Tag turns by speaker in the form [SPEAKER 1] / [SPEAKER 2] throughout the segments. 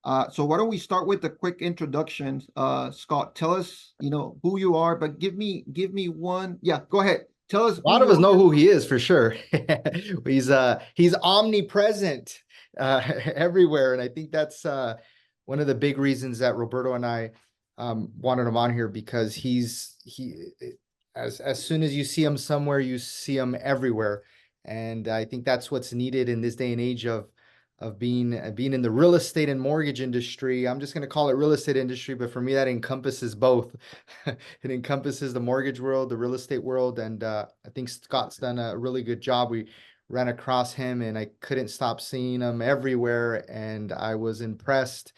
[SPEAKER 1] So why don't we start with the quick introductions? Scott, tell us, who you are, but give me one. Yeah, go ahead. Tell us
[SPEAKER 2] A
[SPEAKER 1] who
[SPEAKER 2] lot of
[SPEAKER 1] you
[SPEAKER 2] us know
[SPEAKER 1] are.
[SPEAKER 2] who he is for sure. He's omnipresent everywhere, and I think that's one of the big reasons that Roberto and I wanted him on here because he as soon as you see him somewhere, you see him everywhere, and I think that's what's needed in this day and age of being in the real estate and mortgage industry. I'm just going to call it real estate industry, but for me that encompasses both. It encompasses the mortgage world, the real estate world, and I think Scott's done a really good job. We ran across him, and I couldn't stop seeing him everywhere, and I was impressed.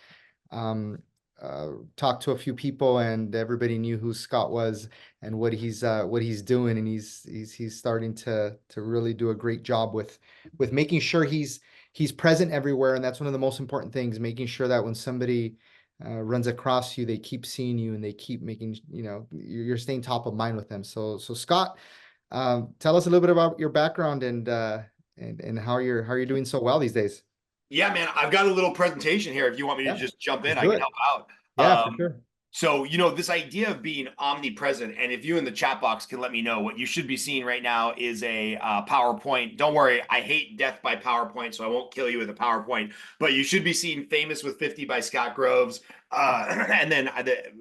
[SPEAKER 2] Um, Talked to a few people, and everybody knew who Scott was and what he's doing, and he's starting to really do a great job with making sure he's present everywhere, and that's one of the most important things, making sure that when somebody runs across you, they keep seeing you and they keep making, you're staying top of mind with them. So Scott, tell us a little bit about your background and how you're doing so well these days.
[SPEAKER 3] Yeah, man, I've got a little presentation here. If you want me to
[SPEAKER 2] Yeah,
[SPEAKER 3] just jump in,
[SPEAKER 2] let's
[SPEAKER 3] I
[SPEAKER 2] do
[SPEAKER 3] can
[SPEAKER 2] it.
[SPEAKER 3] help out.
[SPEAKER 2] Yeah, for sure.
[SPEAKER 3] So, this idea of being omnipresent, and if you in the chat box can let me know, what you should be seeing right now is a PowerPoint. Don't worry, I hate death by PowerPoint, so I won't kill you with a PowerPoint, but you should be seeing Famous with 50 by Scott Groves. And then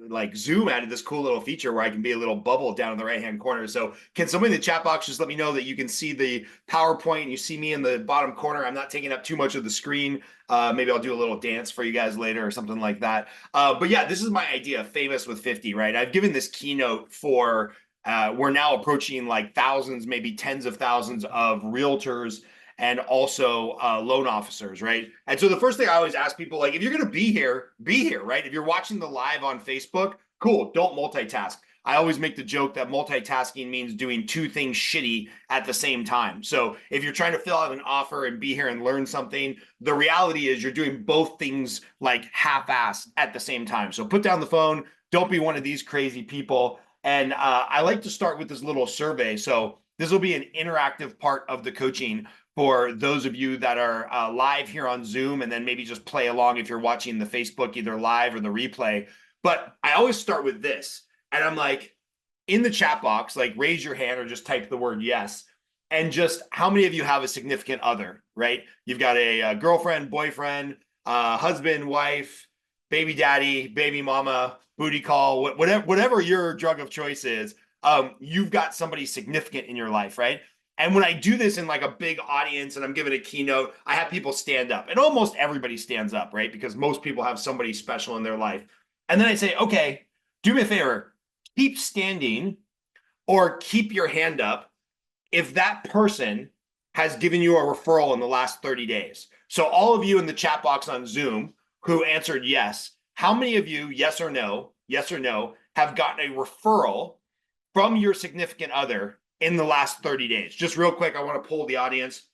[SPEAKER 3] like Zoom added this cool little feature where I can be a little bubble down in the right-hand corner. So can somebody in the chat box just let me know that you can see the PowerPoint and you see me in the bottom corner? I'm not taking up too much of the screen. Maybe I'll do a little dance for you guys later or something like that. But yeah, this is my idea, Famous with 50, right? I've given this keynote for, we're now approaching like thousands, maybe tens of thousands of realtors and also loan officers, right? And so the first thing I always ask people, like, if you're going to be here, right? If you're watching the live on Facebook, cool, don't multitask. I always make the joke that multitasking means doing two things shitty at the same time. So if you're trying to fill out an offer and be here and learn something, the reality is you're doing both things like half-assed at the same time. So put down the phone, don't be one of these crazy people. And I like to start with this little survey. So this will be an interactive part of the coaching for those of you that are live here on Zoom, and then maybe just play along if you're watching the Facebook, either live or the replay. But I always start with this. And I'm like, in the chat box, like raise your hand or just type the word yes. And just how many of you have a significant other, right? You've got a girlfriend, boyfriend, husband, wife, baby daddy, baby mama, booty call, whatever your drug of choice is. You've got somebody significant in your life, right? And when I do this in like a big audience and I'm giving a keynote, I have people stand up, and almost everybody stands up, right? Because most people have somebody special in their life. And then I say, okay, do me a favor, keep standing or keep your hand up if that person has given you a referral in the last 30 days. So all of you in the chat box on Zoom who answered yes, how many of you, yes or no, have gotten a referral from your significant other in the last 30 days? Just real quick, I want to poll the audience.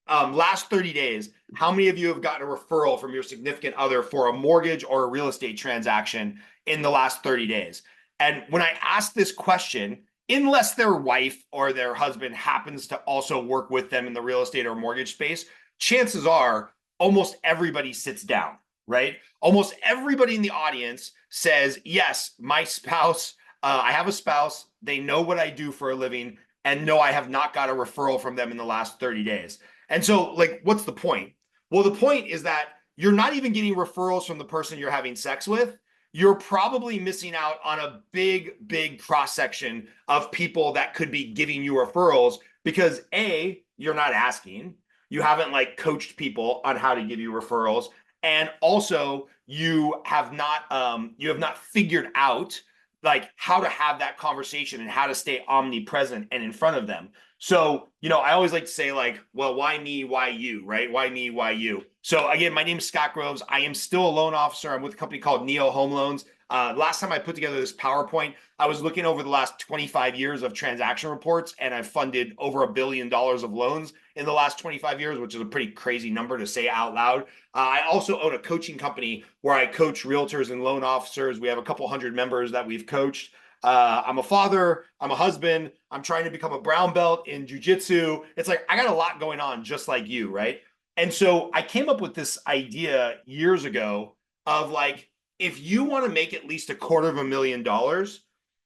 [SPEAKER 3] Last 30 days, how many of you have gotten a referral from your significant other for a mortgage or a real estate transaction in the last 30 days? And when I ask this question, unless their wife or their husband happens to also work with them in the real estate or mortgage space, chances are almost everybody sits down, right? Almost everybody in the audience says, yes, my spouse, I have a spouse, they know what I do for a living, and no, I have not got a referral from them in the last 30 days. And so, like, what's the point? Well, the point is that you're not even getting referrals from the person you're having sex with. You're probably missing out on a big, big cross section of people that could be giving you referrals because A, you're not asking. You haven't like coached people on how to give you referrals. And also you have not figured out like how to have that conversation and how to stay omnipresent and in front of them. So, I always like to say like, well, why me? Why you, right? Why me? Why you? So again, my name is Scott Groves. I am still a loan officer. I'm with a company called Neo Home Loans. Last time I put together this PowerPoint, I was looking over the last 25 years of transaction reports, and I've funded over $1 billion of loans in the last 25 years, which is a pretty crazy number to say out loud. I also own a coaching company where I coach realtors and loan officers. We have a couple hundred members that we've coached. I'm a father, I'm a husband, I'm trying to become a brown belt in jujitsu. It's like, I got a lot going on just like you, right? And so I came up with this idea years ago of like, if you want to make at least $250,000,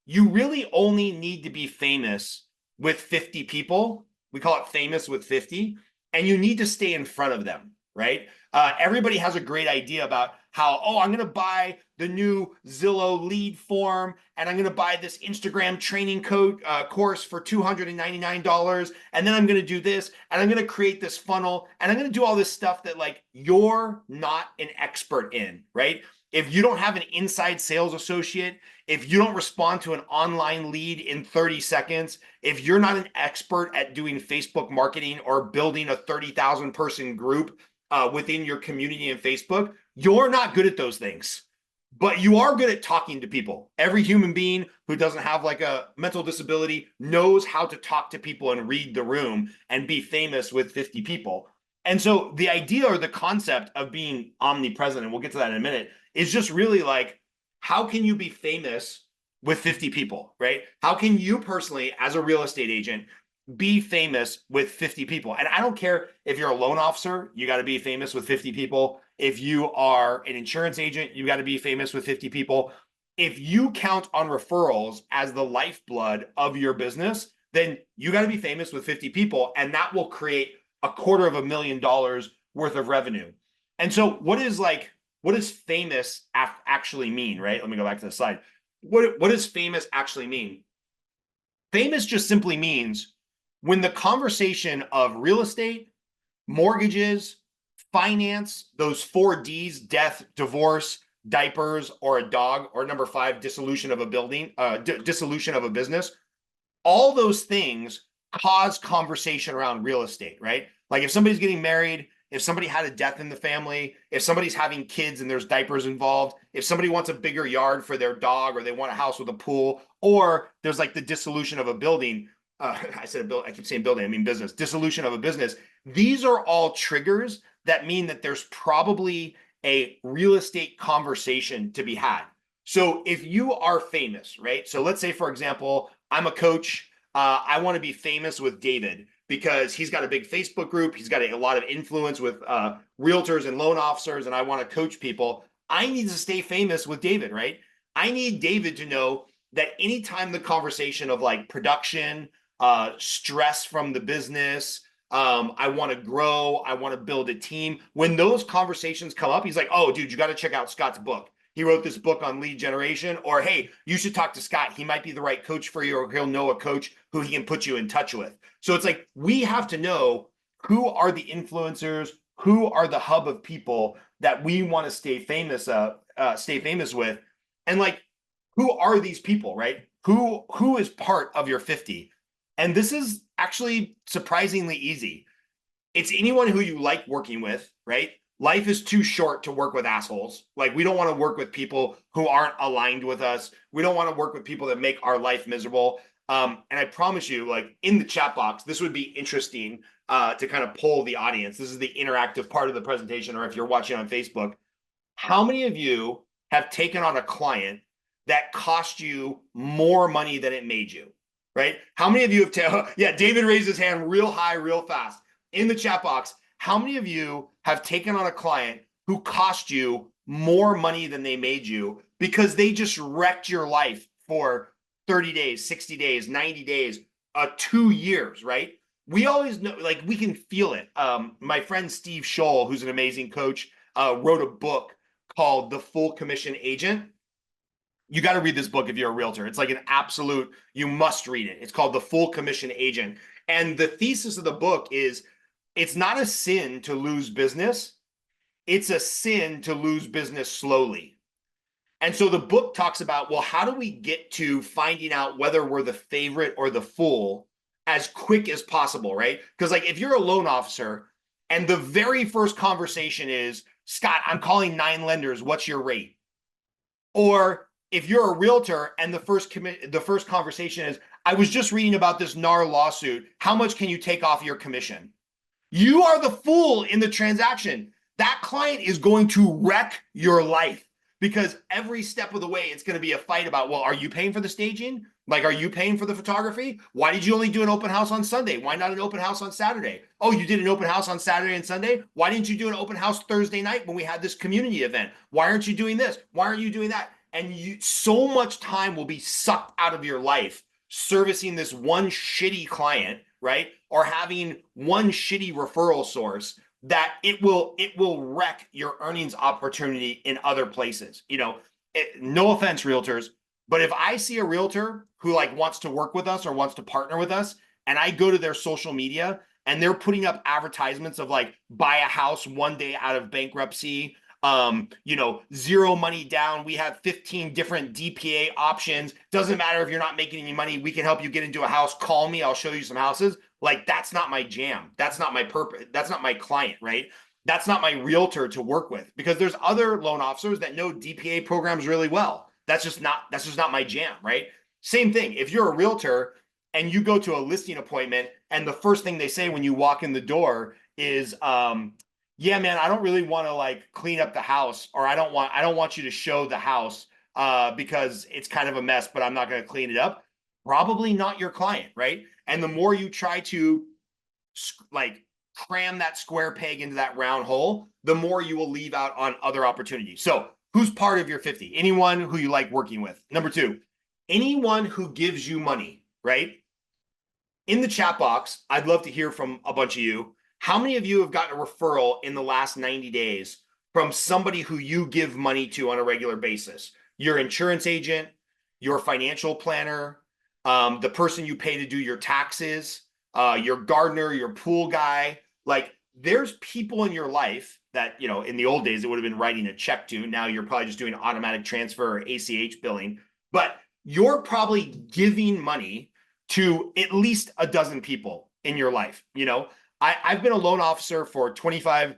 [SPEAKER 3] you really only need to be famous with 50 people. We call it famous with 50, and you need to stay in front of them, right? Everybody has a great idea about how, oh, I'm going to buy the new Zillow lead form, and I'm going to buy this Instagram training course for $299, and then I'm going to do this, and I'm going to create this funnel, and I'm going to do all this stuff that like you're not an expert in, right? If you don't have an inside sales associate, if you don't respond to an online lead in 30 seconds, if you're not an expert at doing Facebook marketing or building a 30,000 person group within your community in Facebook, you're not good at those things. But you are good at talking to people. Every human being who doesn't have like a mental disability knows how to talk to people and read the room and be famous with 50 people. And so the idea or the concept of being omnipresent, and we'll get to that in a minute, is just really like, how can you be famous with 50 people, right? How can you personally, as a real estate agent, be famous with 50 people? And I don't care if you're a loan officer, you got to be famous with 50 people. If you are an insurance agent, you got to be famous with 50 people. If you count on referrals as the lifeblood of your business, then you got to be famous with 50 people, and that will create $250,000 worth of revenue. And so what does famous actually mean, right? Let me go back to the slide. What does famous actually mean? Famous just simply means when the conversation of real estate, mortgages, finance, those 4 Ds, death, divorce, diapers, or a dog, or number 5, dissolution of a building, dissolution of a business, all those things cause conversation around real estate, right? Like if somebody's getting married, if somebody had a death in the family, if somebody's having kids and there's diapers involved, if somebody wants a bigger yard for their dog, or they want a house with a pool, or there's like the dissolution of a building. I keep saying building, I mean business. Dissolution of a business. These are all triggers that mean that there's probably a real estate conversation to be had. So if you are famous, right? So let's say, for example, I'm a coach. I want to be famous with David because he's got a big Facebook group. He's got a lot of influence with realtors and loan officers, and I want to coach people. I need to stay famous with David, right? I need David to know that anytime the conversation of like production, stress from the business, I want to grow, I want to build a team. When those conversations come up, he's like, oh, dude, you got to check out Scott's book. He wrote this book on lead generation. Or, hey, you should talk to Scott. He might be the right coach for you, or he'll know a coach who he can put you in touch with. So it's like, we have to know who are the influencers, who are the hub of people that we want to stay famous with. And like, who are these people, right? Who is part of your 50? And this is actually surprisingly easy. It's anyone who you like working with, right? Life is too short to work with assholes. Like, we don't want to work with people who aren't aligned with us. We don't want to work with people that make our life miserable. And I promise you, like in the chat box, this would be interesting to kind of poll the audience. This is the interactive part of the presentation, or if you're watching on Facebook, how many of you have taken on a client that cost you more money than it made you, right? How many of you have, yeah, David raised his hand real high, real fast. In the chat box, how many of you have taken on a client who cost you more money than they made you because they just wrecked your life for 30 days, 60 days, 90 days, 2 years, right? We always know, like, we can feel it. My friend Steve Scholl, who's an amazing coach, wrote a book called The Full Commission Agent. You got to read this book if you're a realtor. It's like an absolute, you must read it. It's called The Full Commission Agent. And the thesis of the book is, it's not a sin to lose business. It's a sin to lose business slowly. And so the book talks about, well, how do we get to finding out whether we're the favorite or the fool as quick as possible, right? Because like, if you're a loan officer and the very first conversation is, Scott, I'm calling 9 lenders, what's your rate? Or if you're a realtor and the first conversation is, I was just reading about this NAR lawsuit, how much can you take off your commission? You are the fool in the transaction. That client is going to wreck your life. because every step of the way, it's going to be a fight about, well, are you paying for the staging? Like, are you paying for the photography? Why did you only do an open house on Sunday? Why not an open house on Saturday? Oh, you did an open house on Saturday and Sunday? Why didn't you do an open house Thursday night when we had this community event? Why aren't you doing this? Why aren't you doing that? And so much time will be sucked out of your life servicing this one shitty client, right? Or having one shitty referral source that it will wreck your earnings opportunity in other places. No offense, realtors, but if I see a realtor who like wants to work with us or wants to partner with us, and I go to their social media and they're putting up advertisements of like buy a house one day out of bankruptcy, zero money down. We have 15 different DPA options. Doesn't matter if you're not making any money. We can help you get into a house. Call me. I'll show you some houses. Like, that's not my jam. That's not my purpose. That's not my client, right? That's not my realtor to work with, because there's other loan officers that know DPA programs really well. That's just not my jam, right? Same thing. If you're a realtor and you go to a listing appointment and the first thing they say when you walk in the door is, yeah, man, I don't really want to like clean up the house, or I don't want you to show the house because it's kind of a mess, but I'm not going to clean it up. Probably not your client, right? And the more you try to like cram that square peg into that round hole, the more you will leave out on other opportunities. So who's part of your 50? Anyone who you like working with. Number 2, anyone who gives you money, right? In the chat box, I'd love to hear from a bunch of you. How many of you have gotten a referral in the last 90 days from somebody who you give money to on a regular basis? Your insurance agent, your financial planner, the person you pay to do your taxes, your gardener, your pool guy. Like, there's people in your life that, in the old days, it would have been writing a check to. Now you're probably just doing automatic transfer or ACH billing, but you're probably giving money to at least a dozen people in your life. I've been a loan officer for 24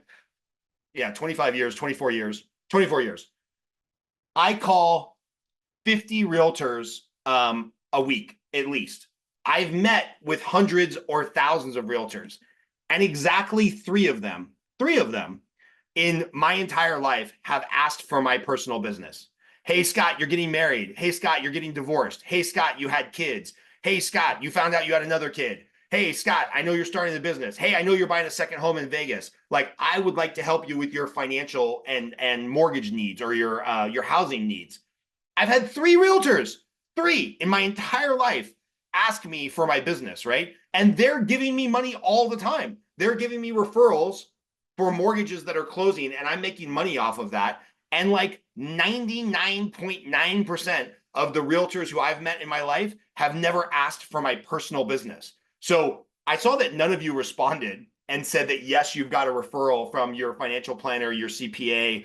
[SPEAKER 3] years. I call 50 realtors a week, at least. I've met with hundreds or thousands of realtors, and exactly three of them in my entire life have asked for my personal business. Hey, Scott, you're getting married. Hey, Scott, you're getting divorced. Hey, Scott, you had kids. Hey, Scott, you found out you had another kid. Hey, Scott, I know you're starting the business. Hey, I know you're buying a second home in Vegas. Like, I would like to help you with your financial and mortgage needs, or your housing needs. I've had 3 realtors, 3 in my entire life, ask me for my business, right? And they're giving me money all the time. They're giving me referrals for mortgages that are closing, and I'm making money off of that. And like 99.9% of the realtors who I've met in my life have never asked for my personal business. So I saw that none of you responded and said that, yes, you've got a referral from your financial planner, your CPA,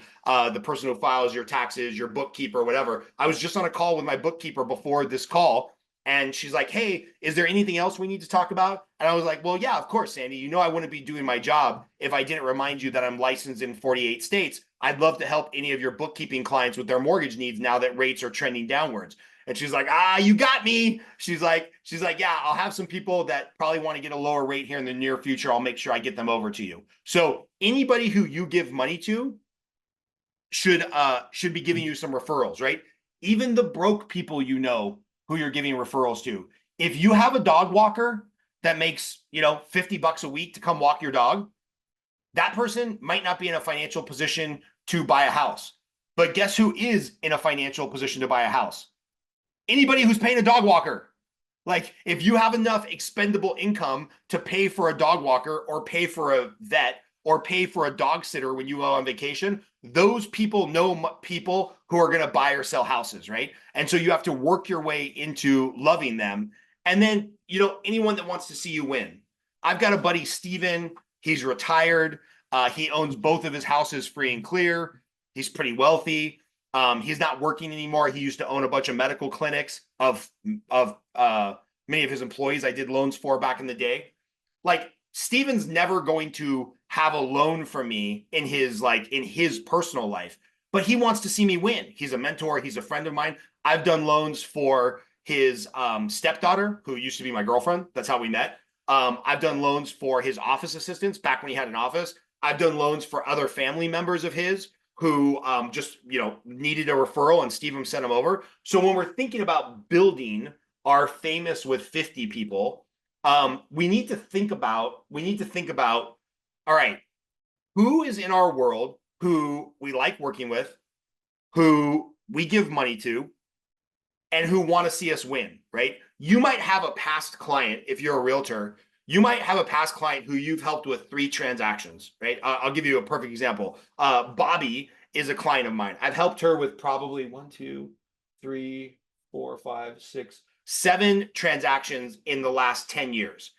[SPEAKER 3] the person who files your taxes, your bookkeeper, whatever. I was just on a call with my bookkeeper before this call, and she's like, hey, is there anything else we need to talk about? And I was like, well, yeah, of course, Sandy. I wouldn't be doing my job if I didn't remind you that I'm licensed in 48 states. I'd love to help any of your bookkeeping clients with their mortgage needs now that rates are trending downwards. And she's like, you got me. She's like, yeah, I'll have some people that probably want to get a lower rate here in the near future. I'll make sure I get them over to you. So anybody who you give money to should be giving you some referrals, right? Even the broke people who you're giving referrals to. If you have a dog walker that makes, $50 a week to come walk your dog, that person might not be in a financial position to buy a house. But guess who is in a financial position to buy a house? Anybody who's paying a dog walker. Like, if you have enough expendable income to pay for a dog walker, or pay for a vet, or pay for a dog sitter when you go on vacation, those people know people who are going to buy or sell houses, right? And so you have to work your way into loving them. And then, anyone that wants to see you win. I've got a buddy, Steven. He's retired. He owns both of his houses free and clear. He's pretty wealthy. He's not working anymore. He used to own a bunch of medical clinics of many of his employees I did loans for back in the day. Like, Steven's never going to have a loan from me in his personal life, but he wants to see me win. He's a mentor. He's a friend of mine. I've done loans for his stepdaughter, who used to be my girlfriend. That's how we met. I've done loans for his office assistants back when he had an office. I've done loans for other family members of his who just, needed a referral and Steve sent him over. So when we're thinking about building our famous with 50 people, we need to think about, all right, who is in our world who we like working with, who we give money to, and who want to see us win, right? You might have a past client, if you're a realtor, you might have a past client who you've helped with 3 transactions, right? I'll give you a perfect example. Bobby is a client of mine. I've helped her with probably 1, 2, 3, 4, 5, 6, 7 transactions in the last 10 years.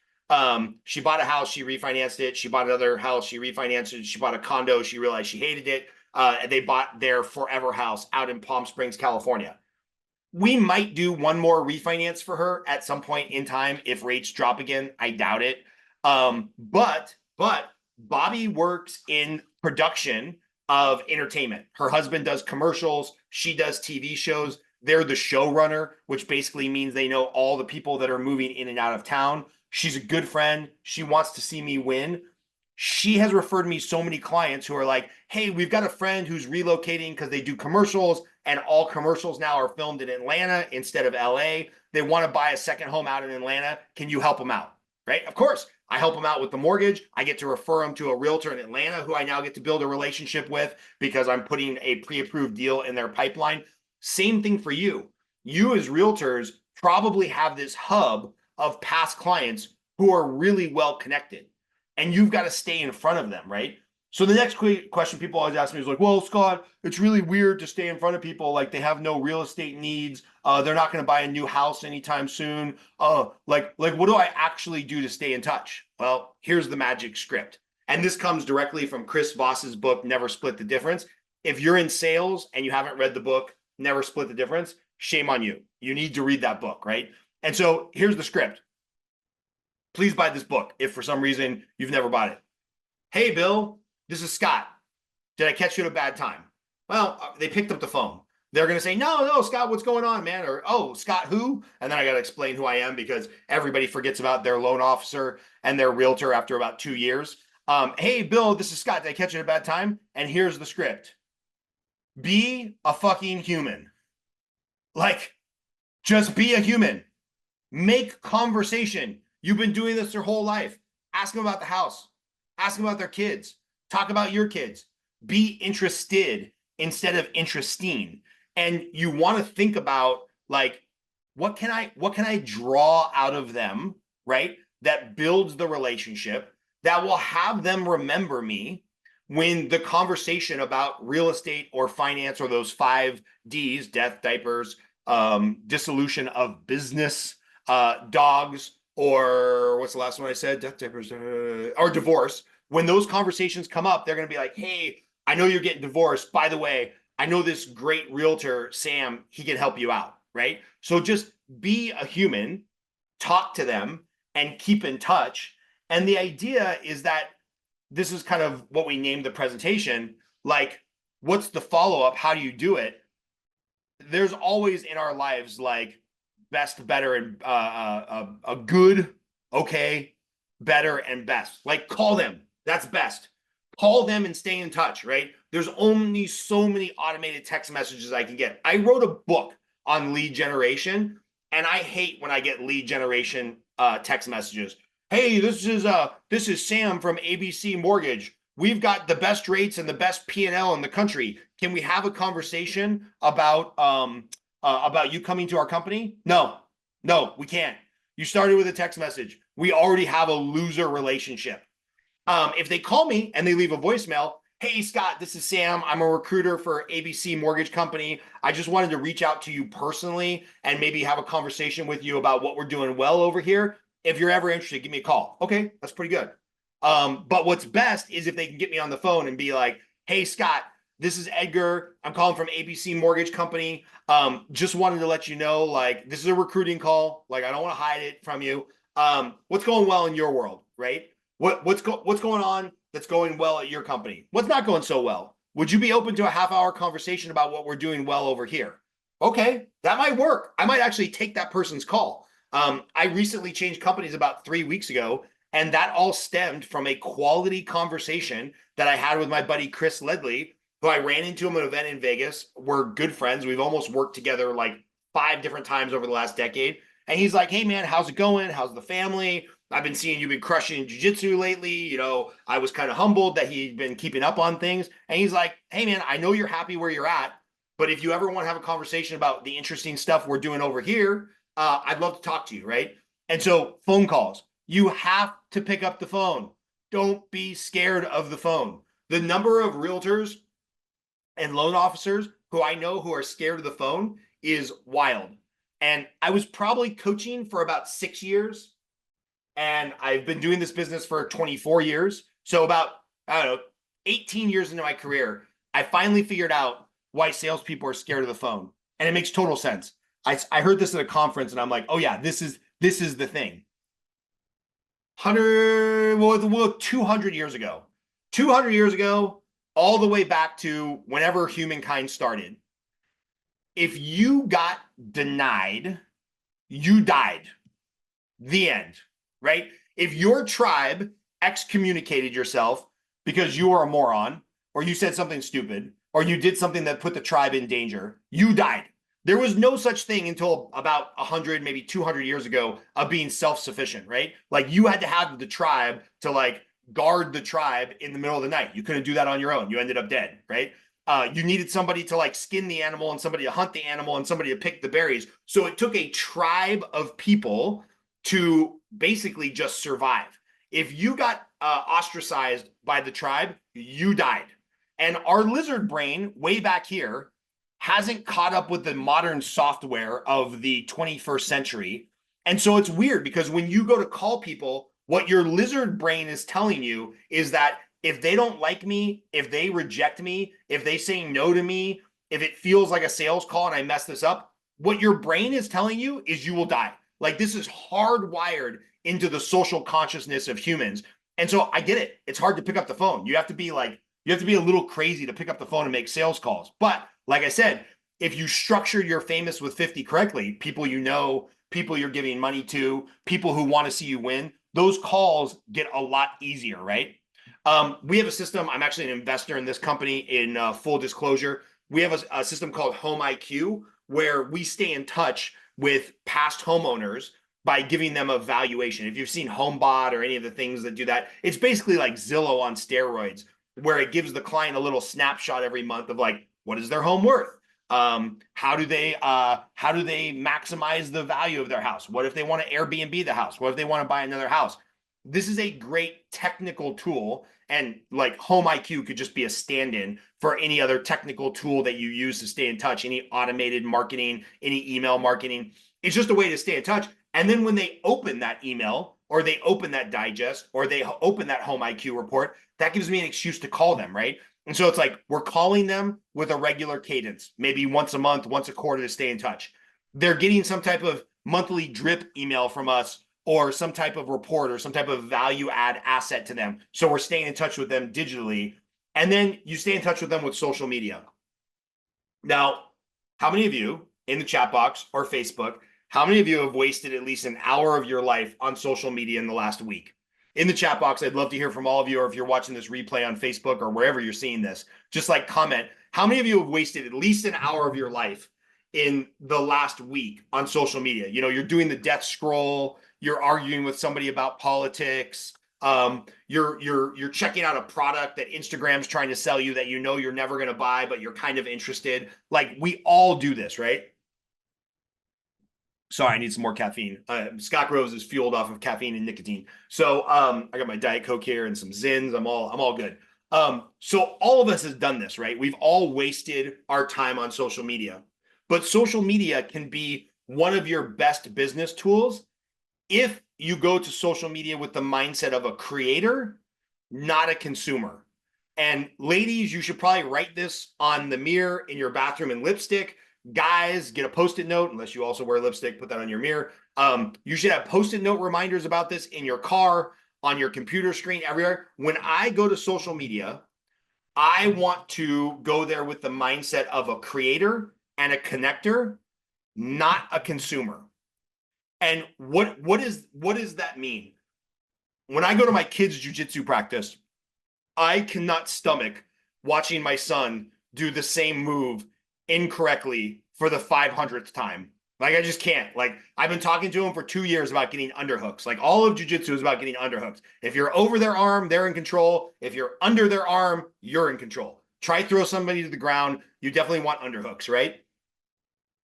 [SPEAKER 3] She bought a house, she refinanced it. She bought another house, she refinanced it. She bought a condo, she realized she hated it. They bought their forever house out in Palm Springs, California. We might do one more refinance for her at some point in time if rates drop again. I doubt it. But Bobby works in production of entertainment. Her husband does commercials. She does TV shows. They're the showrunner, which basically means they know all the people that are moving in and out of town. She's a good friend. She wants to see me win. She has referred me so many clients who are like, hey, we've got a friend who's relocating because they do commercials, and all commercials now are filmed in Atlanta instead of LA. They want to buy a second home out in Atlanta. Can you help them out? Right? Of course, I help them out with the mortgage. I get to refer them to a realtor in Atlanta who I now get to build a relationship with because I'm putting a pre-approved deal in their pipeline. Same thing for you. You as realtors probably have this hub of past clients who are really well connected, and you've got to stay in front of them, right? So the next question people always ask me is like, well, Scott, it's really weird to stay in front of people. Like they have no real estate needs. They're not going to buy a new house anytime soon. Like what do I actually do to stay in touch? Well, here's the magic script. And this comes directly from Chris Voss's book, Never Split the Difference. If you're in sales and you haven't read the book, Never Split the Difference, shame on you. You need to read that book, right? And so here's the script. Please buy this book if for some reason you've never bought it. Hey, Bill, this is Scott. Did I catch you at a bad time? Well, they picked up the phone. They're going to say, no, Scott, what's going on, man? Or, oh, Scott, who? And then I got to explain who I am because everybody forgets about their loan officer and their realtor after about 2 years. Hey, Bill, this is Scott. Did I catch you at a bad time? And here's the script. Be a fucking human. Like, just be a human. Make conversation. You've been doing this your whole life. Ask them about the house. Ask them about their kids. Talk about your kids. Be interested instead of interesting. And you want to think about like, what can I draw out of them, right? That builds the relationship that will have them remember me when the conversation about real estate or finance or those 5 Ds, death, diapers, dissolution of business, dogs, or what's the last one I said? Death, diapers, or divorce. When those conversations come up, they're going to be like, hey, I know you're getting divorced. By the way, I know this great realtor, Sam, he can help you out, right? So just be a human, talk to them, and keep in touch. And the idea is that this is kind of what we named the presentation. Like, what's the follow-up? How do you do it? There's always in our lives like best, better, and a good, okay, better, and best. Like call them. That's best. Call them and stay in touch, right? There's only so many automated text messages I can get. I wrote a book on lead generation, and I hate when I get lead generation text messages. Hey, this is Sam from ABC Mortgage. We've got the best rates and the best P&L in the country. Can we have a conversation about you coming to our company? No, we can't. You started with a text message. We already have a loser relationship. If they call me and they leave a voicemail, hey, Scott, this is Sam. I'm a recruiter for ABC Mortgage Company. I just wanted to reach out to you personally and maybe have a conversation with you about what we're doing well over here. If you're ever interested, give me a call. Okay, that's pretty good. But what's best is if they can get me on the phone and be like, hey, Scott, this is Edgar. I'm calling from ABC Mortgage Company. Just wanted to let you know, like, this is a recruiting call. Like, I don't want to hide it from you. What's going well in your world, right? What's going on that's going well at your company? What's not going so well? Would you be open to a half-hour conversation about what we're doing well over here? Okay, that might work. I might actually take that person's call. I recently changed companies about 3 weeks ago, and that all stemmed from a quality conversation that I had with my buddy Chris Ledley, who I ran into him at an event in Vegas. We're good friends. We've almost worked together like 5 different times over the last decade. And he's like, hey man, how's it going? How's the family? I've been seeing you've been crushing jiu-jitsu lately. You know, I was kind of humbled that he'd been keeping up on things. And he's like, hey man, I know you're happy where you're at, but if you ever want to have a conversation about the interesting stuff we're doing over here, I'd love to talk to you, right? And so phone calls, you have to pick up the phone. Don't be scared of the phone. The number of realtors and loan officers who I know who are scared of the phone is wild. And I was probably coaching for about 6 years, and I've been doing this business for 24 years. So about, I don't know, 18 years into my career, I finally figured out why salespeople are scared of the phone. And it makes total sense. I heard this at a conference and I'm like, oh yeah, this is the thing. 200 years ago. 200 years ago, all the way back to whenever humankind started. If you got denied, you died. The end, right? If your tribe excommunicated yourself because you were a moron, or you said something stupid, or you did something that put the tribe in danger, you died. There was no such thing until about 100, maybe 200 years ago of being self-sufficient, right? Like you had to have the tribe to like guard the tribe in the middle of the night. You couldn't do that on your own. You ended up dead, right? You needed somebody to like skin the animal and somebody to hunt the animal and somebody to pick the berries. So it took a tribe of people to basically just survive. If you got ostracized by the tribe, you died. And our lizard brain way back here hasn't caught up with the modern software of the 21st century. And so it's weird because when you go to call people, what your lizard brain is telling you is that if they don't like me, if they reject me, if they say no to me, if it feels like a sales call and I mess this up, what your brain is telling you is you will die. Like this is hardwired into the social consciousness of humans. And so I get it. It's hard to pick up the phone. You have to be a little crazy to pick up the phone and make sales calls. But like I said, if you structure your famous with 50 correctly, people you know, people you're giving money to, people who want to see you win, those calls get a lot easier, right? We have a system. I'm actually an investor in this company in full disclosure. We have a system called Home IQ where we stay in touch with past homeowners by giving them a valuation. If you've seen HomeBot or any of the things that do that, it's basically like Zillow on steroids, where it gives the client a little snapshot every month of like, what is their home worth? How do they maximize the value of their house? What if they want to Airbnb the house? What if they want to buy another house? This is a great technical tool, and like Home IQ could just be a stand-in for any other technical tool that you use to stay in touch, any automated marketing, any email marketing. It's just a way to stay in touch. And then when they open that email or they open that digest or they open that Home IQ report, that gives me an excuse to call them, right? And so it's like we're calling them with a regular cadence, maybe once a month, once a quarter to stay in touch. They're getting some type of monthly drip email from us or some type of report or some type of value add asset to them. So we're staying in touch with them digitally. And then you stay in touch with them with social media. Now, how many of you in the chat box or Facebook, how many of you have wasted at least an hour of your life on social media in the last week? In the chat box, I'd love to hear from all of you, or if you're watching this replay on Facebook or wherever you're seeing this, just like comment, how many of you have wasted at least an hour of your life in the last week on social media? You know, you're doing the death scroll, you're arguing with somebody about politics, you're checking out a product that Instagram's trying to sell you that you know you're never going to buy, but you're kind of interested. Like we all do this, right? Sorry, I need some more caffeine. Scott Groves is fueled off of caffeine and nicotine. So I got my Diet Coke here and some Zins. I'm all good. So all of us has done this, right? We've all wasted our time on social media. But social media can be one of your best business tools if you go to social media with the mindset of a creator, not a consumer. And ladies, you should probably write this on the mirror in your bathroom in lipstick. Guys, get a Post-it note, unless you also wear lipstick, put that on your mirror. You should have Post-it note reminders about this in your car, on your computer screen, everywhere. When I go to social media, I want to go there with the mindset of a creator and a connector, not a consumer. And what does that mean? When I go to my kids' jiu-jitsu practice, I cannot stomach watching my son do the same move incorrectly for the 500th time. Like, I just can't. Like, I've been talking to him for 2 years about getting underhooks. Like, all of jiu-jitsu is about getting underhooks. If you're over their arm, they're in control. If you're under their arm, you're in control. Try throw somebody to the ground. You definitely want underhooks, right?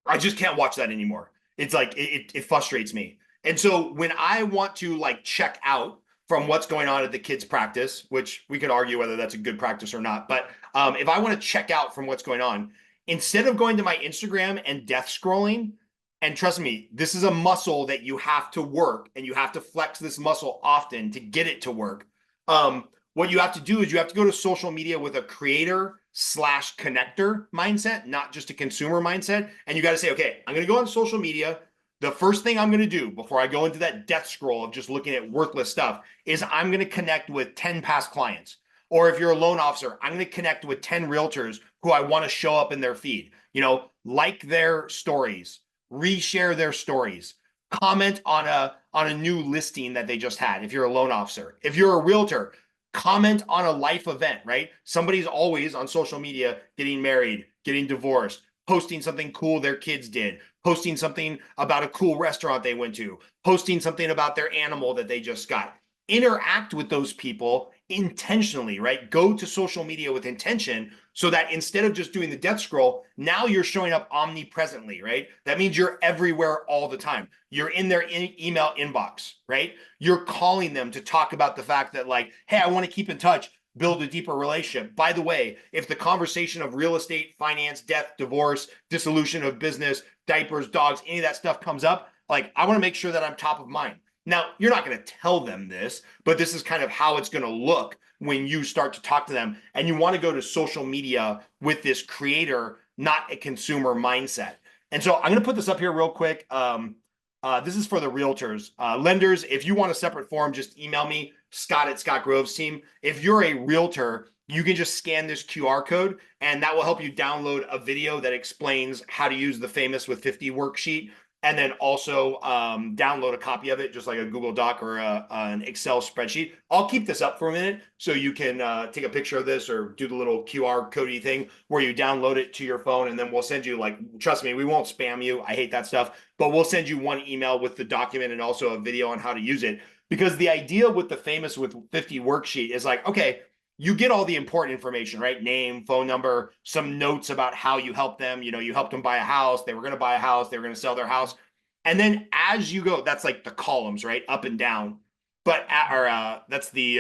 [SPEAKER 3] I just can't watch that anymore. It's like, it frustrates me. And so when I want to like check out from what's going on at the kids' practice, which we could argue whether that's a good practice or not, but if I want to check out from what's going on, instead of going to my Instagram and death scrolling, and trust me, this is a muscle that you have to work, and you have to flex this muscle often to get it to work. What you have to do is you have to go to social media with a creator / connector mindset, not just a consumer mindset. And you got to say, okay, I'm going to go on social media. The first thing I'm going to do before I go into that death scroll of just looking at worthless stuff is I'm going to connect with 10 past clients. Or if you're a loan officer, I'm going to connect with 10 realtors who I want to show up in their feed. You know, like their stories, reshare their stories, comment on a new listing that they just had. If you're a loan officer, if you're a realtor, comment on a life event, right? Somebody's always on social media getting married, getting divorced, posting something cool their kids did, posting something about a cool restaurant they went to, posting something about their animal that they just got. Interact with those people intentionally, right? Go to social media with intention so that instead of just doing the death scroll, now you're showing up omnipresently, right? That means you're everywhere all the time. You're in their email inbox, right? You're calling them to talk about the fact that like, hey, I want to keep in touch, build a deeper relationship. By the way, if the conversation of real estate, finance, death, divorce, dissolution of business, diapers, dogs, any of that stuff comes up, like I want to make sure that I'm top of mind. Now, you're not going to tell them this, but this is kind of how it's going to look when you start to talk to them. And you want to go to social media with this creator, not a consumer mindset. And so I'm going to put this up here real quick. This is for the realtors. Lenders, if you want a separate form, just email me, Scott at Scott Grove's team. If you're a realtor, you can just scan this QR code, and that will help you download a video that explains how to use the Famous with 50 worksheet. And then also download a copy of it, just like a Google Doc or an Excel spreadsheet. I'll keep this up for a minute so you can take a picture of this or do the little QR codey thing where you download it to your phone, and then we'll send you, like, trust me, we won't spam you. I hate that stuff. But we'll send you one email with the document and also a video on how to use it. Because the idea with the Famous with 50 worksheet is like, okay, you get all the important information, right? Name, phone number, some notes about how you helped them. You know, you helped them buy a house. They were going to buy a house. They were going to sell their house. And then as you go, that's like the columns, right? Up and down. But that's the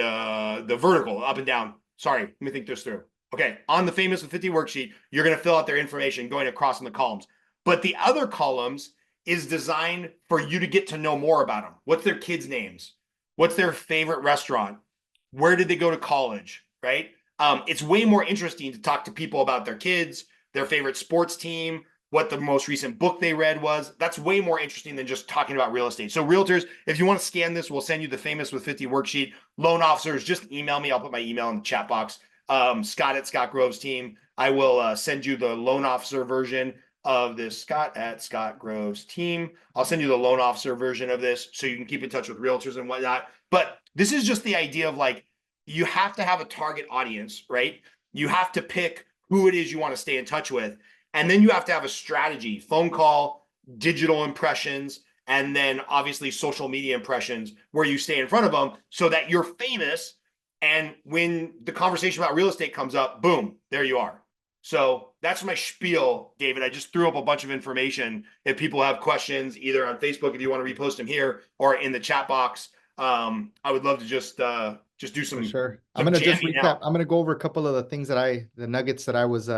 [SPEAKER 3] vertical, up and down. Sorry, let me think this through. Okay, on the Famous with 50 worksheet, you're going to fill out their information going across in the columns. But the other columns is designed for you to get to know more about them. What's their kids' names? What's their favorite restaurant? Where did they go to college, right? It's way more interesting to talk to people about their kids, their favorite sports team, what the most recent book they read was. That's way more interesting than just talking about real estate. So realtors, if you want to scan this, we'll send you the Famous with 50 worksheet. Loan officers, just email me. I'll put my email in the chat box. Scott at Scott Grove's team. I will send you the loan officer version of this. Scott at Scott Grove's team. I'll send you the loan officer version of this so you can keep in touch with realtors and whatnot. But this is just the idea of like, you have to have a target audience, right? You have to pick who it is you want to stay in touch with. And then you have to have a strategy, phone call, digital impressions, and then obviously social media impressions where you stay in front of them so that you're famous. And when the conversation about real estate comes up, boom, there you are. So that's my spiel, David. I just threw up a bunch of information. If people have questions, either on Facebook, if you want to repost them here, or in the chat box, I would love to just do some.
[SPEAKER 2] For sure.
[SPEAKER 3] Some
[SPEAKER 2] I'm going to just
[SPEAKER 3] jamming
[SPEAKER 2] recap.
[SPEAKER 3] out.
[SPEAKER 2] I'm going to go over a couple of the things that the nuggets that I was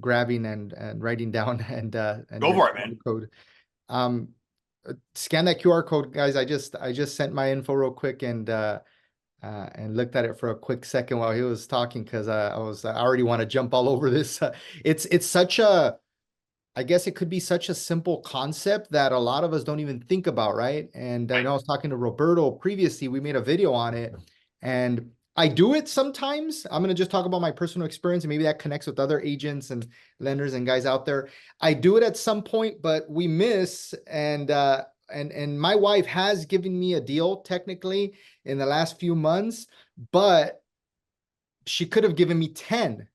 [SPEAKER 2] grabbing and writing down and
[SPEAKER 3] Go for it, man.
[SPEAKER 2] code. Scan that QR code, guys. I just sent my info real quick and looked at it for a quick second while he was talking, because I already want to jump all over this. It's such a, I guess it could be such a simple concept that a lot of us don't even think about, right? And I know I was talking to Roberto previously. We made a video on it, and I do it sometimes. I'm going to just talk about my personal experience, and maybe that connects with other agents and lenders and guys out there. I do it at some point, but we miss. And my wife has given me a deal technically in the last few months, but she could have given me 10.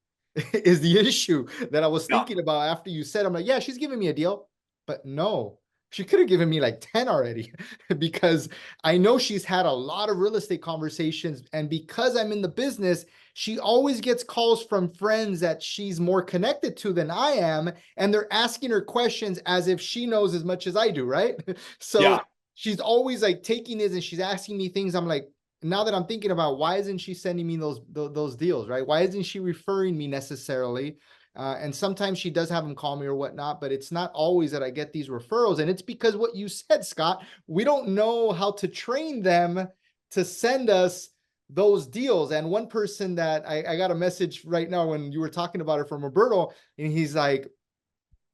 [SPEAKER 2] is the issue that I was
[SPEAKER 3] Yeah.
[SPEAKER 2] thinking about after you said. I'm like, yeah, she's giving me a deal, but no, she could have given me like 10 already because I know she's had a lot of real estate conversations. And because I'm in the business, she always gets calls from friends that she's more connected to than I am. And they're asking her questions as if she knows as much as I do, right? So
[SPEAKER 3] Yeah.
[SPEAKER 2] she's always like taking this and she's asking me things. I'm like, now that I'm thinking about, why isn't she sending me those deals, right? Why isn't she referring me necessarily? And sometimes she does have them call me or whatnot, but it's not always that I get these referrals. And it's because what you said, Scott, we don't know how to train them to send us those deals. And one person that I got a message right now when you were talking about it from Roberto, and he's like,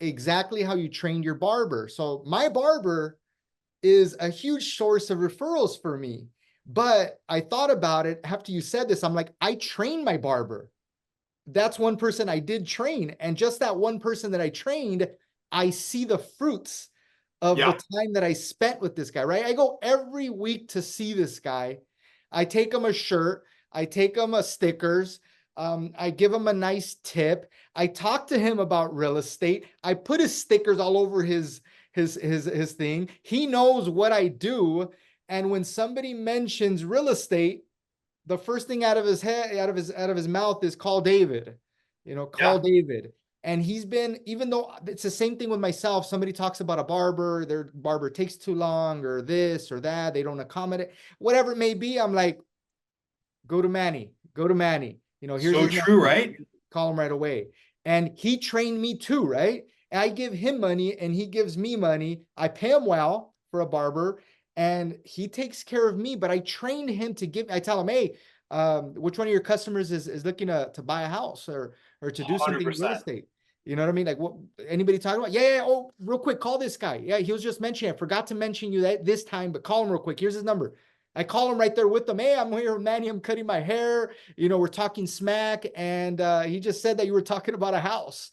[SPEAKER 2] exactly how you trained your barber. So my barber is a huge source of referrals for me. But I thought about it after you said this. I'm like, I trained my barber. That's one person I did train. And just that one person that I trained, I see the fruits of
[SPEAKER 3] Yeah.
[SPEAKER 2] the time that I spent with this guy, right? I go every week to see this guy. I take him a shirt. I take him a stickers. I give him a nice tip. I talk to him about real estate. I put his stickers all over his thing. He knows what I do. And when somebody mentions real estate, the first thing out of his head, out of his mouth is call David, call David. And he's been, even though it's the same thing with myself, somebody talks about a barber, their barber takes too long or this or that, they don't accommodate, whatever it may be. I'm like, go to Manny, here's
[SPEAKER 3] So
[SPEAKER 2] his
[SPEAKER 3] true,
[SPEAKER 2] number.
[SPEAKER 3] right?
[SPEAKER 2] Call him right away. And he trained me too, right? I give him money and he gives me money. I pay him well for a barber and he takes care of me, but I trained him to I tell him, hey, which one of your customers is looking to buy a house or to do something in real
[SPEAKER 3] 100%.
[SPEAKER 2] estate? You know what I mean? Like, what anybody talking about? Yeah. Oh, real quick, call this guy. Yeah, he was just mentioning. I forgot to mention you that this time, but call him real quick. Here's his number. I call him right there with them. Hey, I'm here, Manny. I'm cutting my hair. We're talking smack, and he just said that you were talking about a house,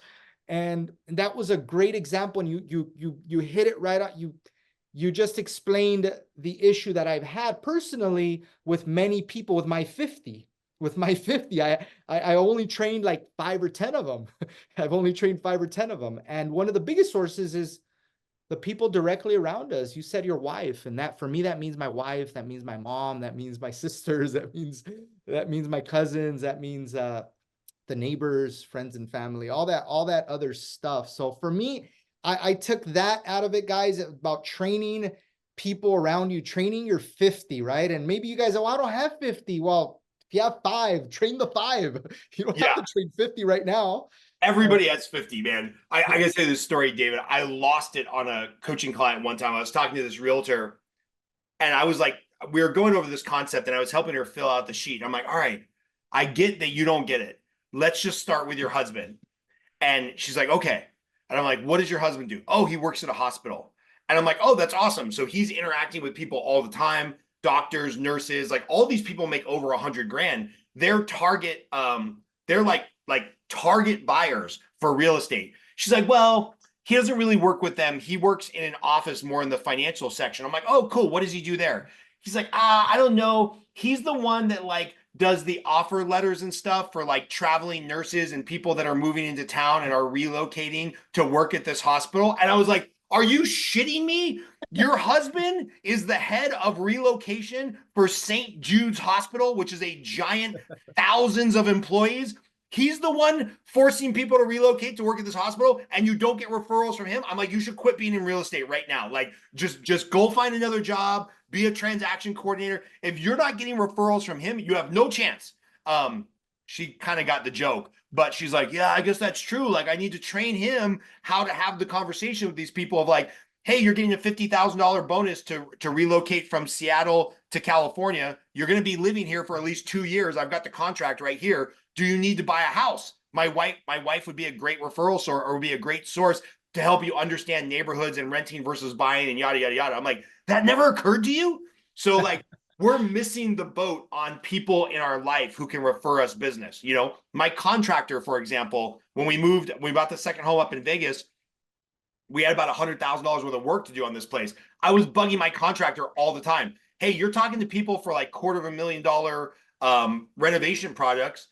[SPEAKER 2] and that was a great example. And you hit it right on. You just explained the issue that I've had personally with many people with my 50. With my 50, I only trained like 5 or 10 of them. I've only trained 5 or 10 of them. And one of the biggest sources is the people directly around us. You said your wife, and that for me, that means my wife, that means my mom, that means my sisters, that means my cousins, that means the neighbors, friends and family, all that other stuff. So for me, I took that out of it, guys, about training people around you, training your 50, right? And maybe you guys, I don't have 50. Well, if you have 5, train the 5. You don't have to train 50 right now.
[SPEAKER 3] Everybody has 50, man. I gotta say this story, David. I lost it on a coaching client one time. I was talking to this realtor and I was like, we were going over this concept and I was helping her fill out the sheet. I'm like, all right, I get that you don't get it. Let's just start with your husband. And she's like, okay. And I'm like, what does your husband do? Oh, he works at a hospital. And I'm like, oh, that's awesome. So he's interacting with people all the time, doctors, nurses, like all these people make over 100 grand. Their target, they're like target buyers for real estate. She's like, well, he doesn't really work with them. He works in an office more in the financial section. I'm like, oh, cool. What does he do there? He's like, I don't know. He's the one that like does the offer letters and stuff for like traveling nurses and people that are moving into town and are relocating to work at this hospital. And I was like, are you shitting me? Your husband is the head of relocation for St. Jude's Hospital, which is a giant thousands of employees. He's the one forcing people to relocate to work at this hospital, and you don't get referrals from him. I'm like, you should quit being in real estate right now. Like, just go find another job, be a transaction coordinator. If you're not getting referrals from him, you have no chance. She kind of got the joke, but she's like, yeah, I guess that's true. Like, I need to train him how to have the conversation with these people of like, hey, you're getting a $50,000 bonus to relocate from Seattle to California. You're going to be living here for at least 2 years. I've got the contract right here. Do you need to buy a house? My wife would be a great referral source or would be a great source to help you understand neighborhoods and renting versus buying and yada, yada, yada. I'm like, that never occurred to you? So like, we're missing the boat on people in our life who can refer us business. My contractor, for example, when we bought the second home up in Vegas, we had about $100,000 worth of work to do on this place. I was bugging my contractor all the time. Hey, you're talking to people for like $250,000 renovation projects.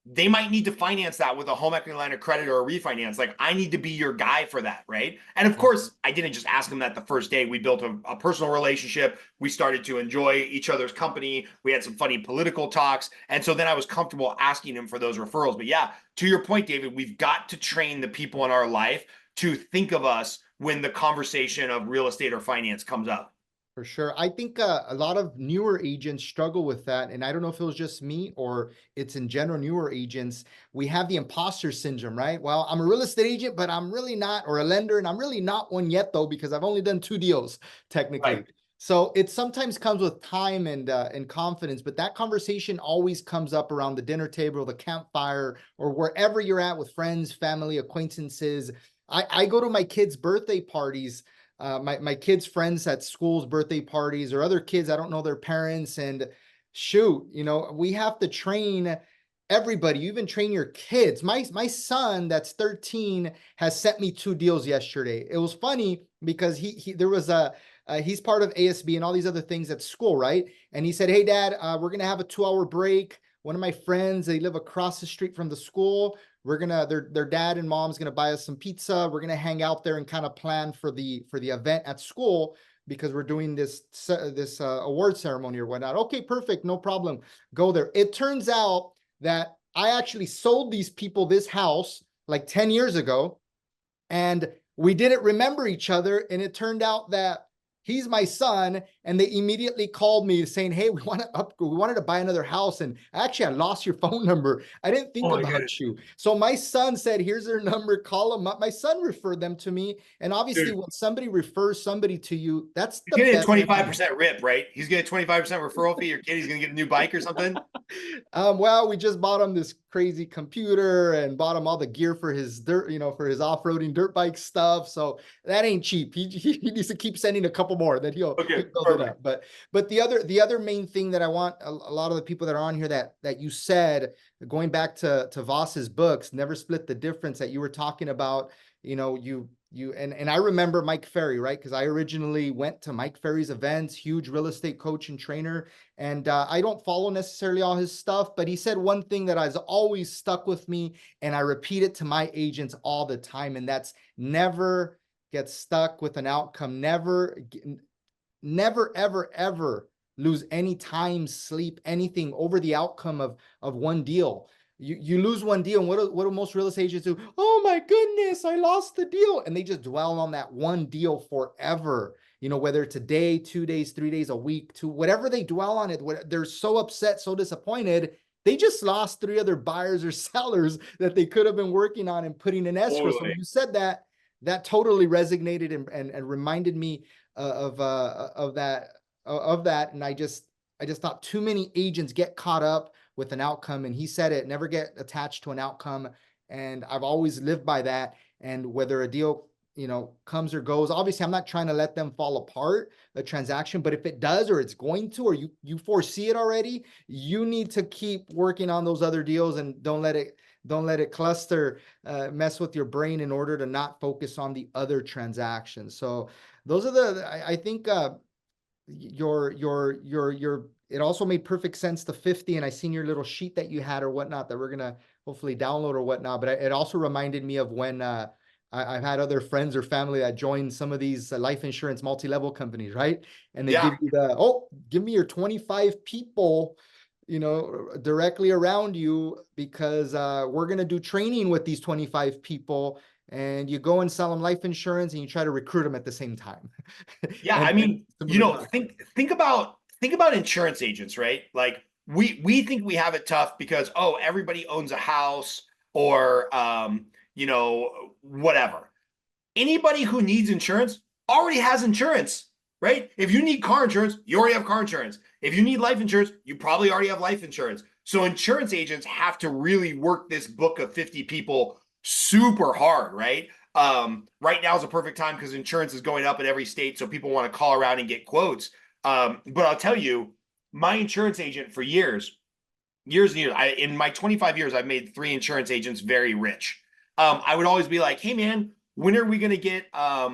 [SPEAKER 3] they might need to finance that with a home equity line of credit or a refinance. Like, I need to be your guy for that, right? And of course, I didn't just ask him that the first day. We built a personal relationship. We started to enjoy each other's company. We had some funny political talks. And so then I was comfortable asking him for those referrals. But yeah, to your point, David, we've got to train the people in our life to think of us when the conversation of real estate or finance comes up.
[SPEAKER 2] For sure. I think a lot of newer agents struggle with that. And I don't know if it was just me or it's in general newer agents. We have the imposter syndrome, right? Well, I'm a real estate agent, but I'm really not, or a lender, and I'm really not one yet, though, because I've only done 2 deals technically.
[SPEAKER 3] Right.
[SPEAKER 2] So it sometimes comes with time and confidence, but that conversation always comes up around the dinner table, the campfire, or wherever you're at with friends, family, acquaintances. I go to my kids' birthday parties, my kids' friends at school's birthday parties, or other kids, I don't know their parents, and shoot, we have to train everybody. You even train your kids. My son that's 13 has sent me 2 deals yesterday. It was funny because there was he's part of ASB and all these other things at school, right? And he said, "Hey, Dad, we're gonna have a 2-hour break. One of my friends, they live across the street from the school. Their dad and mom's gonna buy us some pizza. We're gonna hang out there and kind of plan for the event at school because we're doing this award ceremony or whatnot." Okay, perfect, no problem. Go there. It turns out that I actually sold these people this house like 10 years ago, and we didn't remember each other. And it turned out that he's my son, and they immediately called me saying, "Hey, we wanted to buy another house, and actually I lost your phone number. I didn't think about you." So my son said, "Here's their number, call them up." My son referred them to me, and obviously,
[SPEAKER 3] Dude,
[SPEAKER 2] when somebody refers somebody to you, that's
[SPEAKER 3] he's
[SPEAKER 2] the
[SPEAKER 3] getting a
[SPEAKER 2] best.
[SPEAKER 3] 25% rip, right? He's getting a 25% referral fee. Your kid, he's gonna get a new bike or something.
[SPEAKER 2] Well, we just bought him this crazy computer and bought him all the gear for his dirt, for his off-roading dirt bike stuff. So that ain't cheap. He needs to keep sending a couple more that he'll build it up. But the other main thing that I want a lot of the people that are on here that you said, going back to Voss's books, Never Split the Difference, that you were talking about, and I remember Mike Ferry, right? Because I originally went to Mike Ferry's events, huge real estate coach and trainer. And I don't follow necessarily all his stuff, but he said one thing that has always stuck with me, and I repeat it to my agents all the time, and that's never get stuck with an outcome. Never, ever, ever lose any time, sleep, anything over the outcome of one deal. You lose one deal, and what do most real estate agents do? "Oh my goodness, I lost the deal," and they just dwell on that one deal forever. Whether it's a day, 2 days, 3 days, a week, whatever they dwell on it, they're so upset, so disappointed. They just lost 3 other buyers or sellers that they could have been working on and putting in escrow. So when you said that, that totally resonated and reminded me of that. And I just thought too many agents get caught up with an outcome. And he said it, never get attached to an outcome. And I've always lived by that. And whether a deal comes or goes, obviously I'm not trying to let them fall apart, the transaction, but if it does, or it's going to, or you foresee it already, you need to keep working on those other deals, and don't let it cluster, mess with your brain, in order to not focus on the other transactions. So those are I think it also made perfect sense, the 50, and I seen your little sheet that you had or whatnot that we're gonna hopefully download or whatnot. But it also reminded me of when I've had other friends or family that joined some of these life insurance multi-level companies, right? And they give you give me your 25 people, directly around you, because we're going to do training with these 25 people. And you go and sell them life insurance, and you try to recruit them at the same time.
[SPEAKER 3] Yeah, I mean, think about insurance agents, right? Like, we think we have it tough because, oh, everybody owns a house, or whatever. Anybody who needs insurance already has insurance, right? If you need car insurance, you already have car insurance. If you need life insurance, you probably already have life insurance. So insurance agents have to really work this book of 50 people super hard, right? Right now is a perfect time because insurance is going up in every state, so people want to call around and get quotes. But I'll tell you, my insurance agent for years and years, in my 25 years, I've made 3 insurance agents very rich. I would always be like, "Hey man, when are we gonna get a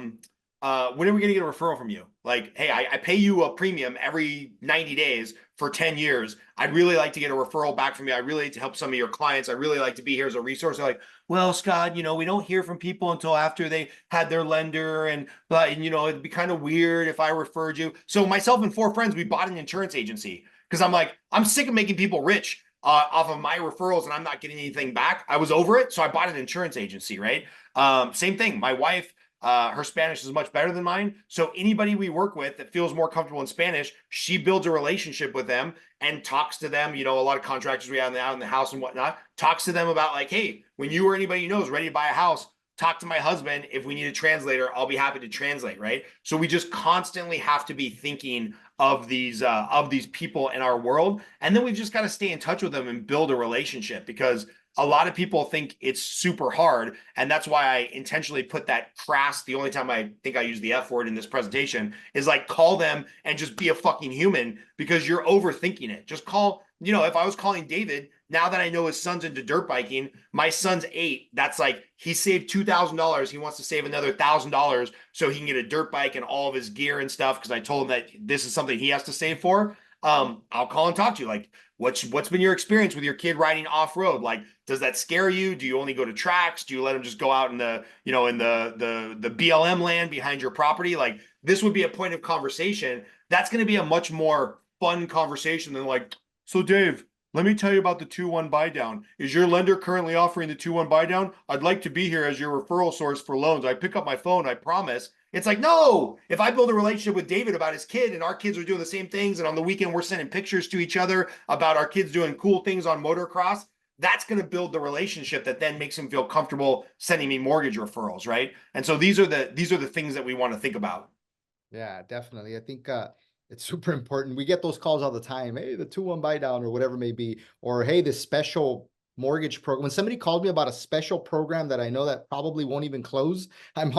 [SPEAKER 3] referral from you? Like, hey, I pay you a premium every 90 days for 10 years. I'd really like to get a referral back from you. I'd really like to help some of your clients. I'd really like to be here as a resource. They're like, well, Scott, we don't hear from people until after they had their lender, and it'd be kind of weird if I referred you. So myself and 4 friends, we bought an insurance agency because I'm like, I'm sick of making people rich off of my referrals and I'm not getting anything back. I was over it. So I bought an insurance agency, right? Same thing. My wife, her Spanish is much better than mine. So anybody we work with that feels more comfortable in Spanish, she builds a relationship with them and talks to them. A lot of contractors we have out in the house and whatnot, talks to them about like, hey, when you or anybody you know is ready to buy a house, talk to my husband. If we need a translator, I'll be happy to translate, right? So we just constantly have to be thinking of these people in our world. And then we've just got to stay in touch with them and build a relationship, because a lot of people think it's super hard. And that's why I intentionally put that crass, the only time I think I use the F word in this presentation, is like, call them and just be a fucking human, because you're overthinking it. Just call, if I was calling David, now that I know his son's into dirt biking, my son's 8, that's like, he saved $2,000. He wants to save another $1,000 so he can get a dirt bike and all of his gear and stuff, because I told him that this is something he has to save for. I'll call and talk to you. Like, what's been your experience with your kid riding off-road? Like, does that scare you? Do you only go to tracks? Do you let him just go out in the BLM land behind your property? Like, this would be a point of conversation. That's going to be a much more fun conversation than like, so Dave, let me tell you about the 2-1 buy down. Is your lender currently offering the 2-1 buy down? I'd like to be here as your referral source for loans. I pick up my phone, I promise. It's like, no, if I build a relationship with David about his kid and our kids are doing the same things, and on the weekend we're sending pictures to each other about our kids doing cool things on motocross, that's going to build the relationship that then makes him feel comfortable sending me mortgage referrals, right? And so these are the things that we want to think about.
[SPEAKER 2] Yeah, definitely. I think it's super important. We get those calls all the time. Hey, the 2-1 buy down or whatever it may be, or hey, this special mortgage program. When somebody called me about a special program that I know that probably won't even close, I'm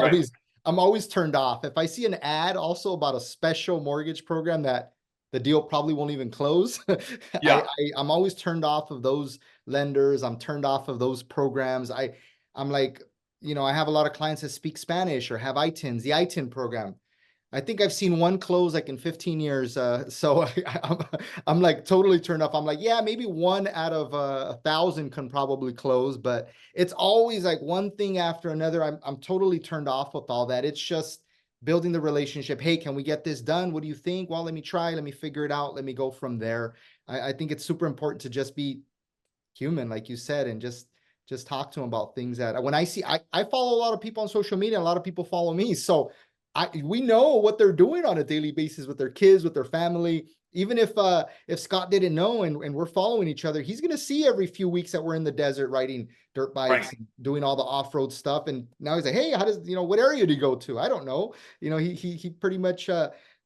[SPEAKER 2] always turned off. If I see an ad also about a special mortgage program that the deal probably won't even close,
[SPEAKER 3] Yeah.
[SPEAKER 2] I'm always turned off of those lenders. I'm turned off of those programs. I'm like, I have a lot of clients that speak Spanish or have ITINs, the ITIN program. I think I've seen one close like in 15 years. So I'm like totally turned off. I'm like, yeah, maybe 1 out of 1,000 can probably close, but it's always like one thing after another. I'm totally turned off with all that. It's just building the relationship. Hey, can we get this done? What do you think? Well, let me try. Let me figure it out. Let me go from there. I think it's super important to just be human, like you said, and just talk to them about things that when I see, I follow a lot of people on social media. A lot of people follow me. So we know what they're doing on a daily basis with their kids, with their family. Even if Scott didn't know and we're following each other, he's going to see every few weeks that we're in the desert riding dirt bikes, and doing all the off-road stuff. And now he's like, hey, how does, what area do you go to? I don't know. He pretty much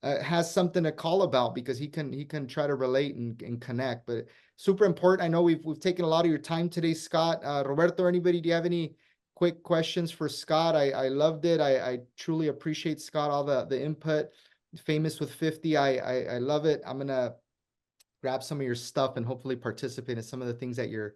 [SPEAKER 2] has something to call about, because he can try to relate and connect. But super important. I know we've taken a lot of your time today, Scott. Roberto, anybody, do you have any quick questions for Scott? I loved it. I truly appreciate, Scott, all the input. Famous with 50. I love it. I'm gonna grab some of your stuff and hopefully participate in some of the things that you're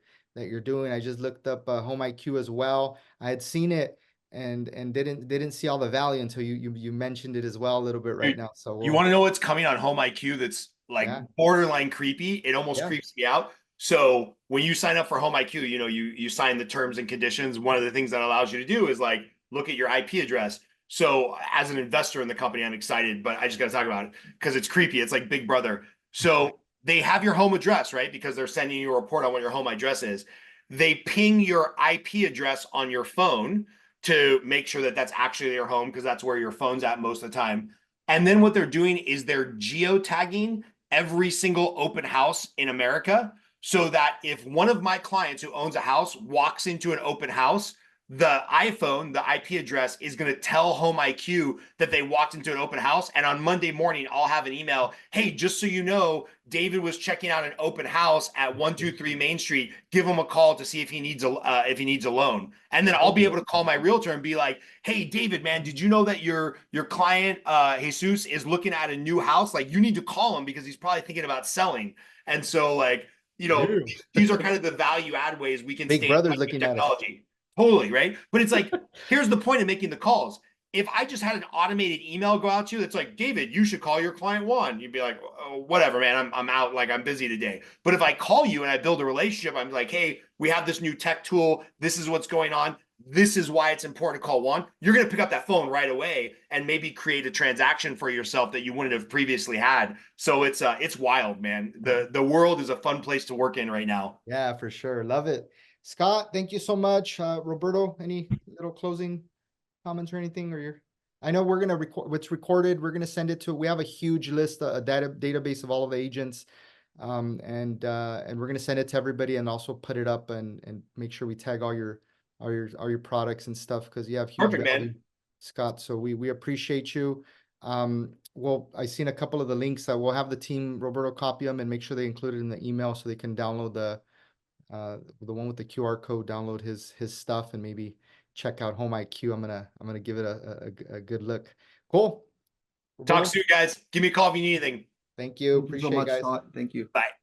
[SPEAKER 2] doing. I just looked up Home IQ as well. I had seen it and didn't see all the value until you mentioned it as well a little bit right now. So
[SPEAKER 3] you want to know what's coming on Home IQ that's like borderline creepy? It almost creeps me out. So when you sign up for Home IQ, you sign the terms and conditions. One of the things that allows you to do is like look at your IP address. So as an investor in the company, I'm excited, but I just got to talk about it because it's creepy. It's like Big Brother. So they have your home address, right? Because they're sending you a report on what your home address is. They ping your IP address on your phone to make sure that that's actually your home, because that's where your phone's at most of the time. And then what they're doing is they're geotagging every single open house in America, so that if one of my clients who owns a house walks into an open house, the iPhone, the IP address, is going to tell Home IQ that they walked into an open house. And on Monday morning, I'll have an email. Hey, just so you know, David was checking out an open house at 123 Main Street. Give him a call to see if he needs a loan. And then I'll be able to call my realtor and be like, hey, David, man, did you know that your client, Jesus, is looking at a new house? Like, you need to call him because he's probably thinking about selling. And so like, these are kind of the value add ways we can
[SPEAKER 2] Big
[SPEAKER 3] stay
[SPEAKER 2] Brother's looking at us.
[SPEAKER 3] technology. Totally, right? But it's like, here's the point of making the calls. if I just had an automated email go out to you that's like, David, you should call your client one, you'd be like, oh, whatever, man, I'm out, like I'm busy today. But if I call you and I build a relationship, I'm like, hey, we have this new tech tool. This is what's going on. This is why it's important to call one. You're going to pick up that phone right away and maybe create a transaction for yourself that you wouldn't have previously had. So it's wild, man. The world is a fun place to work in right now.
[SPEAKER 2] Yeah, for sure. Love it. Scott, thank you so much. Roberto, any little closing comments or anything? I know we're gonna record what's recorded. We're gonna send it to. We have a huge list, a database of all of the agents, and we're gonna send it to everybody, and also put it up and make sure we tag all your products and stuff, because you have huge
[SPEAKER 3] Perfect,
[SPEAKER 2] value,
[SPEAKER 3] man.
[SPEAKER 2] Scott. So we appreciate you. Well, I seen a couple of the links that we'll have the team, Roberto, copy them and make sure they include it in the email so they can download the one with the QR code, download his stuff, and maybe check out Home IQ. I'm gonna give it a good look. Cool. Roberto,
[SPEAKER 3] Talk soon, guys. Give me a call if you need anything.
[SPEAKER 2] thank you.
[SPEAKER 1] Thank you so
[SPEAKER 2] Appreciate it,
[SPEAKER 1] much,
[SPEAKER 2] guys.
[SPEAKER 1] Scott. Thank you.
[SPEAKER 3] Bye.